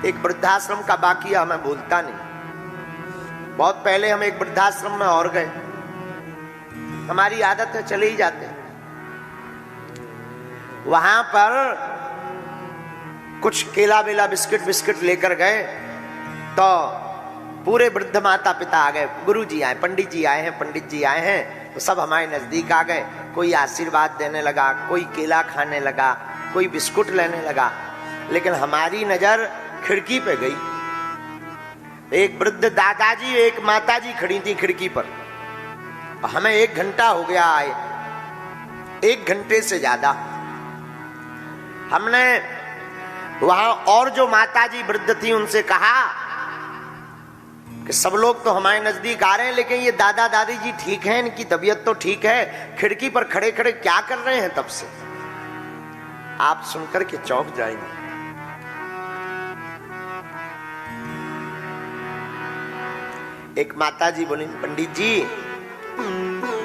एक वृद्धाश्रम का वाकया मैं भूलता नहीं। बहुत पहले हम एक वृद्धाश्रम में और गए, हमारी आदत है चले ही जाते। वहां पर कुछ केला बेला बिस्किट लेकर गए तो पूरे वृद्ध माता पिता आ गए, गुरु जी आए, पंडित जी आए हैं, पंडित जी आए हैं, तो सब हमारे नजदीक आ गए। कोई आशीर्वाद देने लगा, कोई केला खाने लगा, कोई बिस्कुट लेने लगा। लेकिन हमारी नजर खिड़की पे गई। एक वृद्ध दादाजी एक माताजी खड़ी थी खिड़की पर। हमें 1 घंटा हो गया आए, 1 घंटे से ज्यादा। हमने वहां और जो माताजी वृद्ध थी उनसे कहा कि सब लोग तो हमारे नजदीक आ रहे हैं, लेकिन ये दादा दादी जी ठीक हैं, इनकी तबीयत तो ठीक है, खिड़की पर खड़े खड़े क्या कर रहे हैं तब से? आप सुनकर के चौंक जाएंगे। एक माताजी बोली, पंडित जी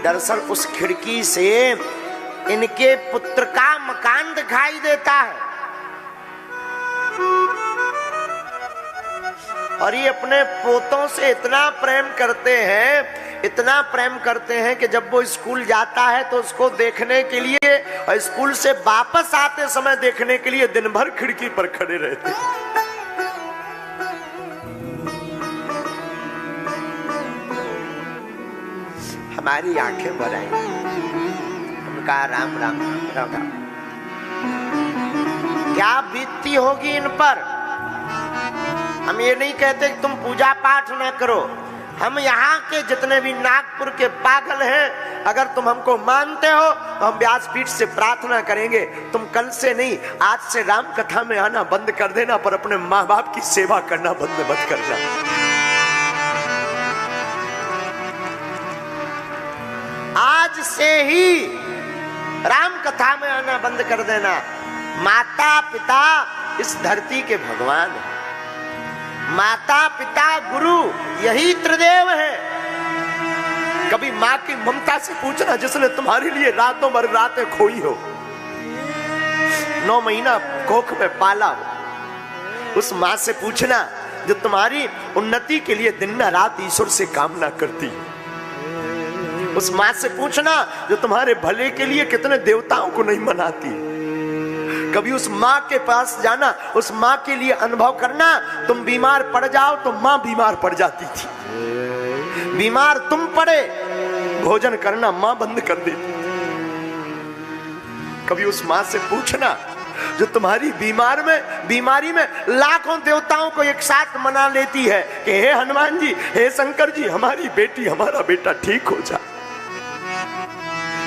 दरअसल उस खिड़की से इनके पुत्र का मकान दिखाई देता है और ये अपने पोतों से इतना प्रेम करते हैं, इतना प्रेम करते हैं कि जब वो स्कूल जाता है तो उसको देखने के लिए और स्कूल से वापस आते समय देखने के लिए दिन भर खिड़की पर खड़े रहते हैं। हमारी आंखें भर आई। उनका राम राम राम राम। क्या बीतती होगी इन पर। हम ये नहीं कहते कि तुम पूजा पाठ ना करो। हम यहाँ के जितने भी नागपुर के पागल हैं, अगर तुम हमको मानते हो तो हम व्यासपीठ से प्रार्थना करेंगे, तुम कल से नहीं आज से राम कथा में आना बंद कर देना, पर अपने माँ बाप की सेवा करना बंद मत करना। आज से ही राम कथा में आना बंद कर देना। माता पिता इस धरती के भगवान है। माता पिता गुरु यही त्रिदेव है। कभी माँ की ममता से पूछना जिसने तुम्हारे लिए रातों भर रातें खोई हो, 9 महीना कोख में पाला हो। उस माँ से पूछना जो तुम्हारी उन्नति के लिए दिन रात ईश्वर से कामना करती है। उस माँ से पूछना जो तुम्हारे भले के लिए कितने देवताओं को नहीं मनाती। कभी उस माँ के पास जाना, उस माँ के लिए अनुभव करना। तुम बीमार पड़ जाओ तो माँ बीमार पड़ जाती थी, बीमार तुम पड़े भोजन करना माँ बंद कर देती। कभी उस माँ से पूछना जो तुम्हारी बीमारी में लाखों देवताओं को एक साथ मना लेती है कि हे हनुमान जी, हे शंकर जी, हमारी बेटी हमारा बेटा ठीक हो जाए।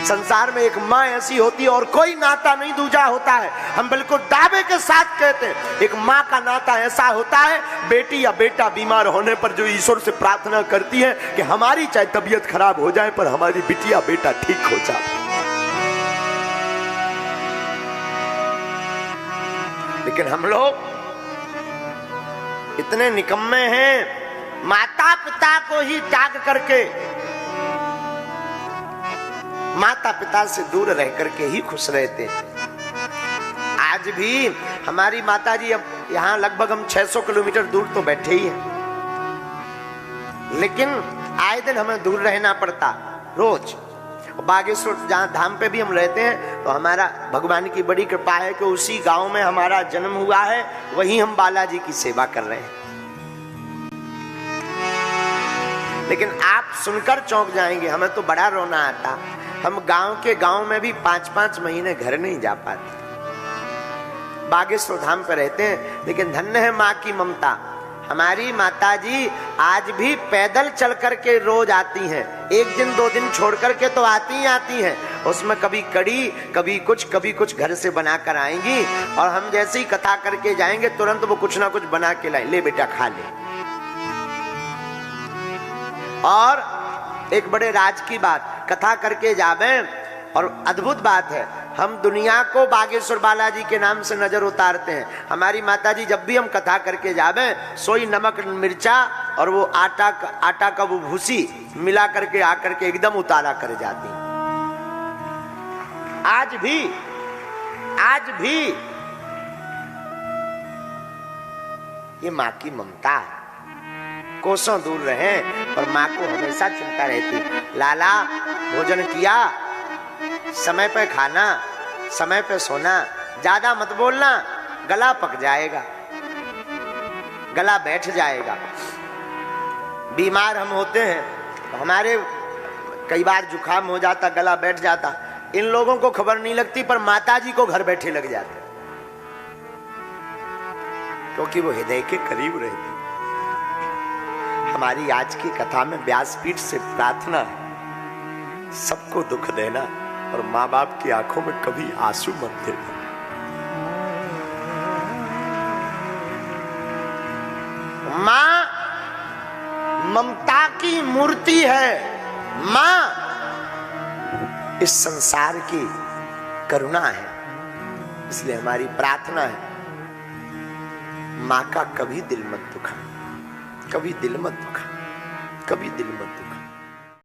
संसार में एक माँ ऐसी होती है और कोई नाता नहीं दूजा होता है। हम बिल्कुल दावे के साथ कहते हैं एक माँ का नाता ऐसा होता है, बेटी या बेटा बीमार होने पर जो ईश्वर से प्रार्थना करती है कि हमारी चाहे तबीयत खराब हो जाए पर हमारी बिटिया बेटा ठीक हो जाए। लेकिन हम लोग इतने निकम्मे हैं, माता पिता को ही त्याग करके माता पिता से दूर रह करके ही खुश रहते हैं। आज भी हमारी माता जी, अब यहाँ लगभग हम 600 किलोमीटर दूर तो बैठे ही हैं, लेकिन आए दिन हमें दूर रहना पड़ता रोज। बागेश्वर जहाँ धाम पे भी हम रहते हैं तो हमारा भगवान की बड़ी कृपा है कि उसी गांव में हमारा जन्म हुआ है, वहीं हम बालाजी की सेवा कर रहे हैं। लेकिन आप सुनकर चौंक जाएंगे, हमें तो बड़ा रोना आता। हम गांव में भी 5-5 महीने घर नहीं जा पाते। बागेश्वर धाम पर रहते हैं, लेकिन धन्य है माँ की ममता। हमारी माताजी आज भी पैदल चल करके रोज आती हैं। 1 दिन 2 दिन छोड़ करके तो आती हैं। उसमें कभी कड़ी, कभी कुछ घर से बनाकर आएंगी और हम जैसे ही कथा करके जाएंगे तुरंत वो कुछ ना कुछ बना के लाए, ले बेटा खा ले। और एक बड़े राज की बात, कथा करके जावे और अद्भुत बात है, हम दुनिया को बागेश्वर बालाजी के नाम से नजर उतारते हैं। हमारी माताजी जब भी हम कथा करके जावे, सोई नमक मिर्चा और वो आटा का वो भूसी मिला करके आकर के एकदम उतारा कर जाती। आज भी ये माँ की ममता है। कोसों दूर रहे पर माँ को हमेशा चिंता रहती, लाला भोजन किया, समय पे खाना, समय पे सोना, ज्यादा मत बोलना, गला पक जाएगा, गला बैठ जाएगा। बीमार हम होते हैं, हमारे कई बार जुकाम हो जाता, गला बैठ जाता, इन लोगों को खबर नहीं लगती पर माताजी को घर बैठे लग जाते, क्योंकि वो हृदय के करीब रहती। हमारी आज की कथा में व्यासपीठ से प्रार्थना है, सबको दुख देना और माँ बाप की आंखों में कभी आंसू मत देना। माँ ममता की मूर्ति है, माँ इस संसार की करुणा है, इसलिए हमारी प्रार्थना है, माँ का कभी दिल मत दुखा, कभी दिल मत दुखा, कभी दिल मत दुखा।